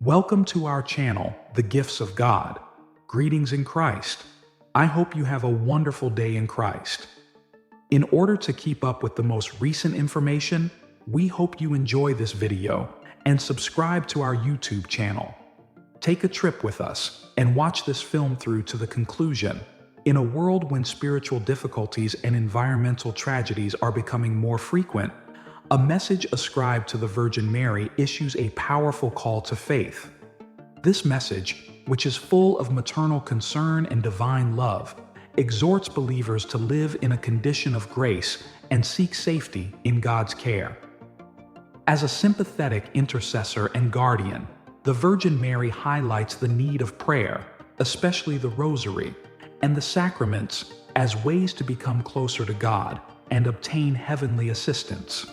Welcome to our channel, The Gifts of God. Greetings in Christ. I hope you have a wonderful day in Christ. In order to keep up with the most recent information, we hope you enjoy this video and subscribe to our YouTube channel. Take a trip with us and watch this film through to the conclusion. In a world when spiritual difficulties and environmental tragedies are becoming more frequent, a message ascribed to the Virgin Mary issues a powerful call to faith. This message, which is full of maternal concern and divine love, exhorts believers to live in a condition of grace and seek safety in God's care. As a sympathetic intercessor and guardian, the Virgin Mary highlights the need of prayer, especially the Rosary, and the sacraments as ways to become closer to God and obtain heavenly assistance.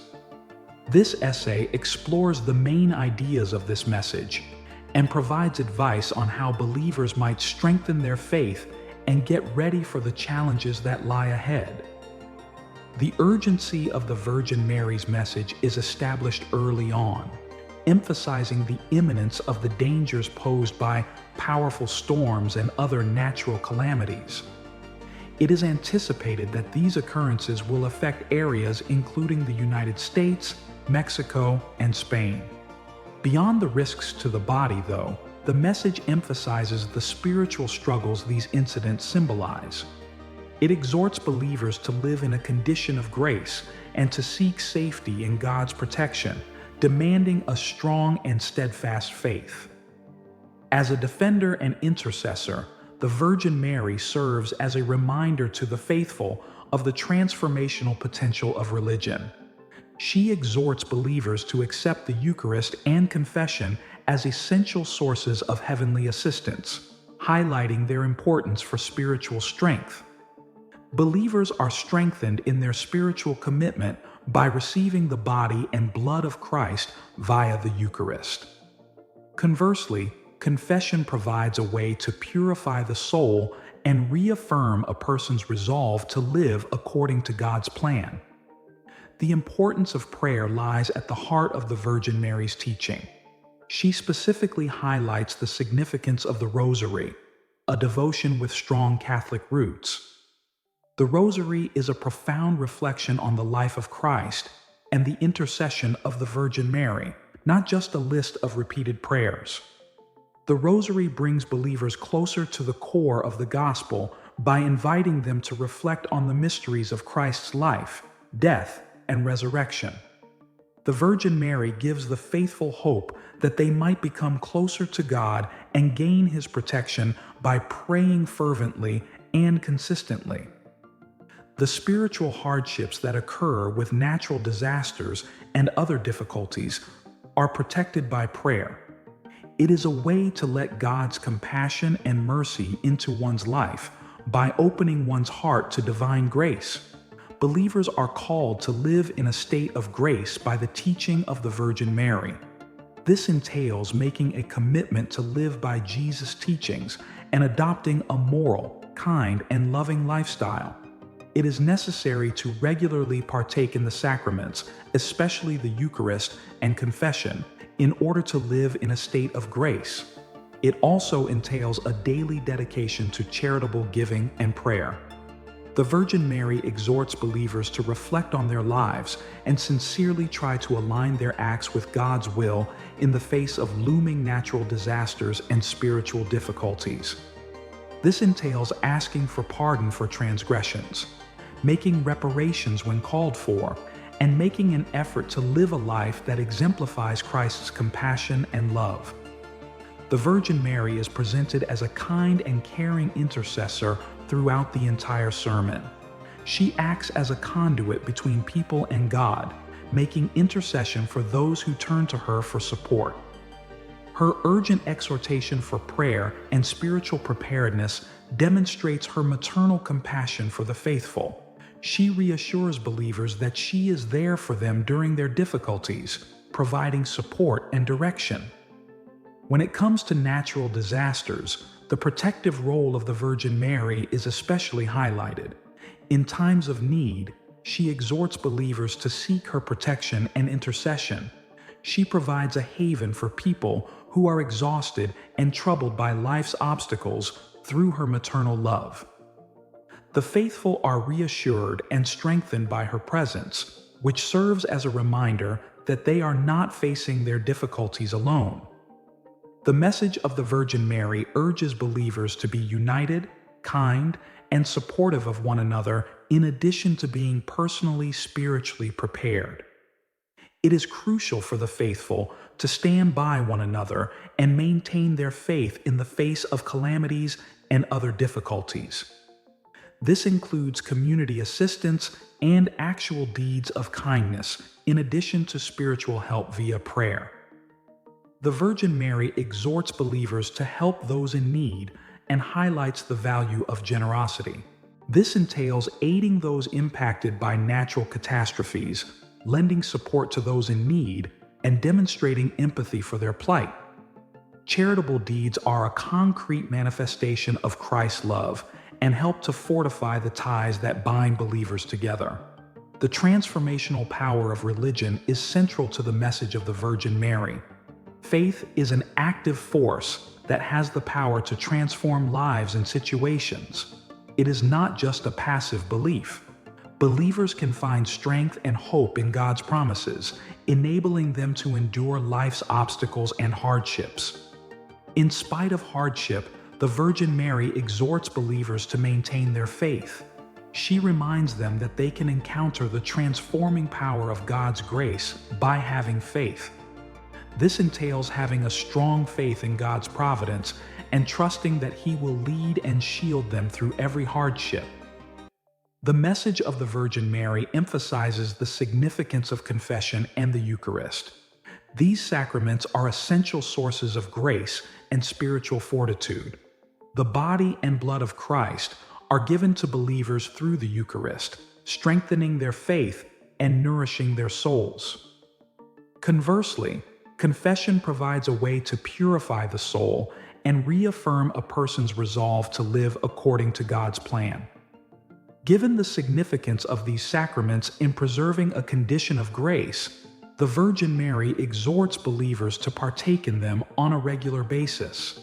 This essay explores the main ideas of this message and provides advice on how believers might strengthen their faith and get ready for the challenges that lie ahead. The urgency of the Virgin Mary's message is established early on, emphasizing the imminence of the dangers posed by powerful storms and other natural calamities. It is anticipated that these occurrences will affect areas including the United States, Mexico, and Spain. Beyond the risks to the body, though, the message emphasizes the spiritual struggles these incidents symbolize. It exhorts believers to live in a condition of grace and to seek safety in God's protection, demanding a strong and steadfast faith. As a defender and intercessor, the Virgin Mary serves as a reminder to the faithful of the transformational potential of religion. She exhorts believers to accept the Eucharist and confession as essential sources of heavenly assistance, highlighting their importance for spiritual strength. Believers are strengthened in their spiritual commitment by receiving the body and blood of Christ via the Eucharist. Conversely, confession provides a way to purify the soul and reaffirm a person's resolve to live according to God's plan. The importance of prayer lies at the heart of the Virgin Mary's teaching. She specifically highlights the significance of the Rosary, a devotion with strong Catholic roots. The Rosary is a profound reflection on the life of Christ and the intercession of the Virgin Mary, not just a list of repeated prayers. The Rosary brings believers closer to the core of the Gospel by inviting them to reflect on the mysteries of Christ's life, death, and resurrection. The Virgin Mary gives the faithful hope that they might become closer to God and gain His protection by praying fervently and consistently. The spiritual hardships that occur with natural disasters and other difficulties are protected by prayer. It is a way to let God's compassion and mercy into one's life by opening one's heart to divine grace. Believers are called to live in a state of grace by the teaching of the Virgin Mary. This entails making a commitment to live by Jesus' teachings and adopting a moral, kind, and loving lifestyle. It is necessary to regularly partake in the sacraments, especially the Eucharist and confession, in order to live in a state of grace. It also entails a daily dedication to charitable giving and prayer. The Virgin Mary exhorts believers to reflect on their lives and sincerely try to align their acts with God's will in the face of looming natural disasters and spiritual difficulties. This entails asking for pardon for transgressions, making reparations when called for, and making an effort to live a life that exemplifies Christ's compassion and love. The Virgin Mary is presented as a kind and caring intercessor throughout the entire sermon. She acts as a conduit between people and God, making intercession for those who turn to her for support. Her urgent exhortation for prayer and spiritual preparedness demonstrates her maternal compassion for the faithful. She reassures believers that she is there for them during their difficulties, providing support and direction. When it comes to natural disasters, the protective role of the Virgin Mary is especially highlighted. In times of need, she exhorts believers to seek her protection and intercession. She provides a haven for people who are exhausted and troubled by life's obstacles through her maternal love. The faithful are reassured and strengthened by her presence, which serves as a reminder that they are not facing their difficulties alone. The message of the Virgin Mary urges believers to be united, kind, and supportive of one another in addition to being personally spiritually prepared. It is crucial for the faithful to stand by one another and maintain their faith in the face of calamities and other difficulties. This includes community assistance and actual deeds of kindness, in addition to spiritual help via prayer. The Virgin Mary exhorts believers to help those in need and highlights the value of generosity. This entails aiding those impacted by natural catastrophes, lending support to those in need, and demonstrating empathy for their plight. Charitable deeds are a concrete manifestation of Christ's love and help to fortify the ties that bind believers together. The transformational power of religion is central to the message of the Virgin Mary. Faith is an active force that has the power to transform lives and situations. It is not just a passive belief. Believers can find strength and hope in God's promises, enabling them to endure life's obstacles and hardships. In spite of hardship, the Virgin Mary exhorts believers to maintain their faith. She reminds them that they can encounter the transforming power of God's grace by having faith. This entails having a strong faith in God's providence and trusting that He will lead and shield them through every hardship. The message of the Virgin Mary emphasizes the significance of confession and the Eucharist. These sacraments are essential sources of grace and spiritual fortitude. The body and blood of Christ are given to believers through the Eucharist, strengthening their faith and nourishing their souls. Conversely, confession provides a way to purify the soul and reaffirm a person's resolve to live according to God's plan. Given the significance of these sacraments in preserving a condition of grace, the Virgin Mary exhorts believers to partake in them on a regular basis.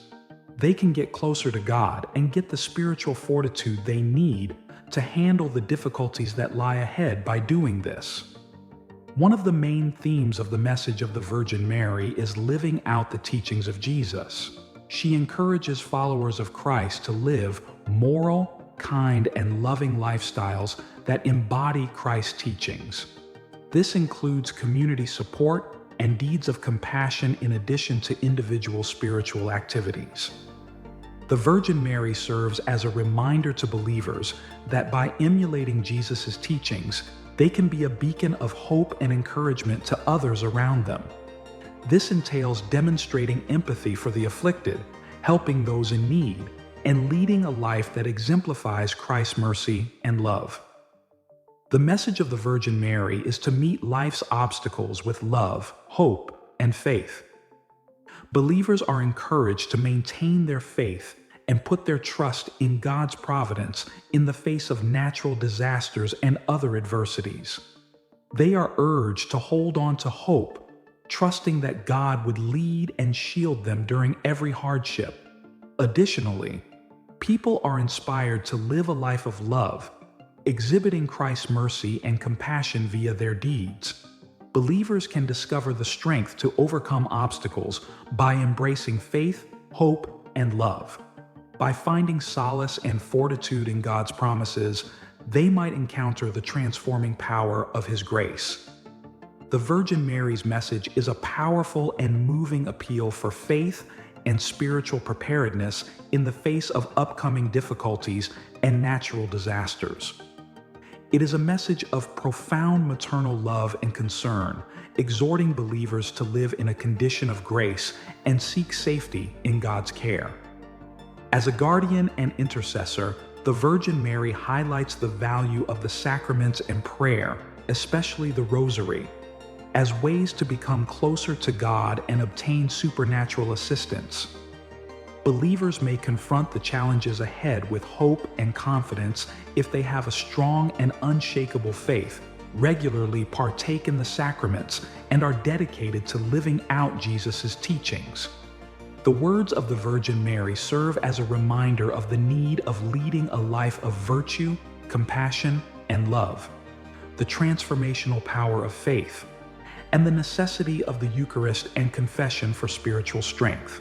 They can get closer to God and get the spiritual fortitude they need to handle the difficulties that lie ahead by doing this. One of the main themes of the message of the Virgin Mary is living out the teachings of Jesus. She encourages followers of Christ to live moral, kind, and loving lifestyles that embody Christ's teachings. This includes community support and deeds of compassion in addition to individual spiritual activities. The Virgin Mary serves as a reminder to believers that by emulating Jesus' teachings, they can be a beacon of hope and encouragement to others around them. This entails demonstrating empathy for the afflicted, helping those in need, and leading a life that exemplifies Christ's mercy and love. The message of the Virgin Mary is to meet life's obstacles with love, hope, and faith. Believers are encouraged to maintain their faith and put their trust in God's providence in the face of natural disasters and other adversities. They are urged to hold on to hope, trusting that God would lead and shield them during every hardship. Additionally, people are inspired to live a life of love, exhibiting Christ's mercy and compassion via their deeds. Believers can discover the strength to overcome obstacles by embracing faith, hope, and love. By finding solace and fortitude in God's promises, they might encounter the transforming power of His grace. The Virgin Mary's message is a powerful and moving appeal for faith and spiritual preparedness in the face of upcoming difficulties and natural disasters. It is a message of profound maternal love and concern, exhorting believers to live in a condition of grace and seek safety in God's care. As a guardian and intercessor, the Virgin Mary highlights the value of the sacraments and prayer, especially the Rosary, as ways to become closer to God and obtain supernatural assistance. Believers may confront the challenges ahead with hope and confidence if they have a strong and unshakable faith, regularly partake in the sacraments, and are dedicated to living out Jesus' teachings. The words of the Virgin Mary serve as a reminder of the need of leading a life of virtue, compassion, and love, the transformational power of faith, and the necessity of the Eucharist and confession for spiritual strength.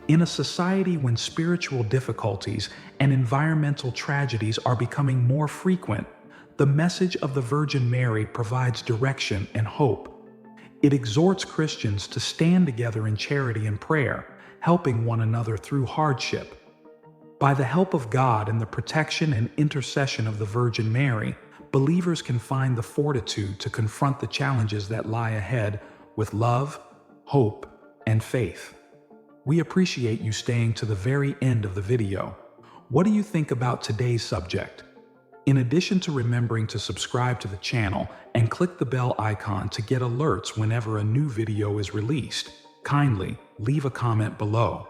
In a society when spiritual difficulties and environmental tragedies are becoming more frequent, the message of the Virgin Mary provides direction and hope. It exhorts Christians to stand together in charity and prayer, helping one another through hardship. By the help of God and the protection and intercession of the Virgin Mary, believers can find the fortitude to confront the challenges that lie ahead with love, hope, and faith. We appreciate you staying to the very end of the video. What do you think about today's subject? In addition to remembering to subscribe to the channel and click the bell icon to get alerts whenever a new video is released, kindly leave a comment below.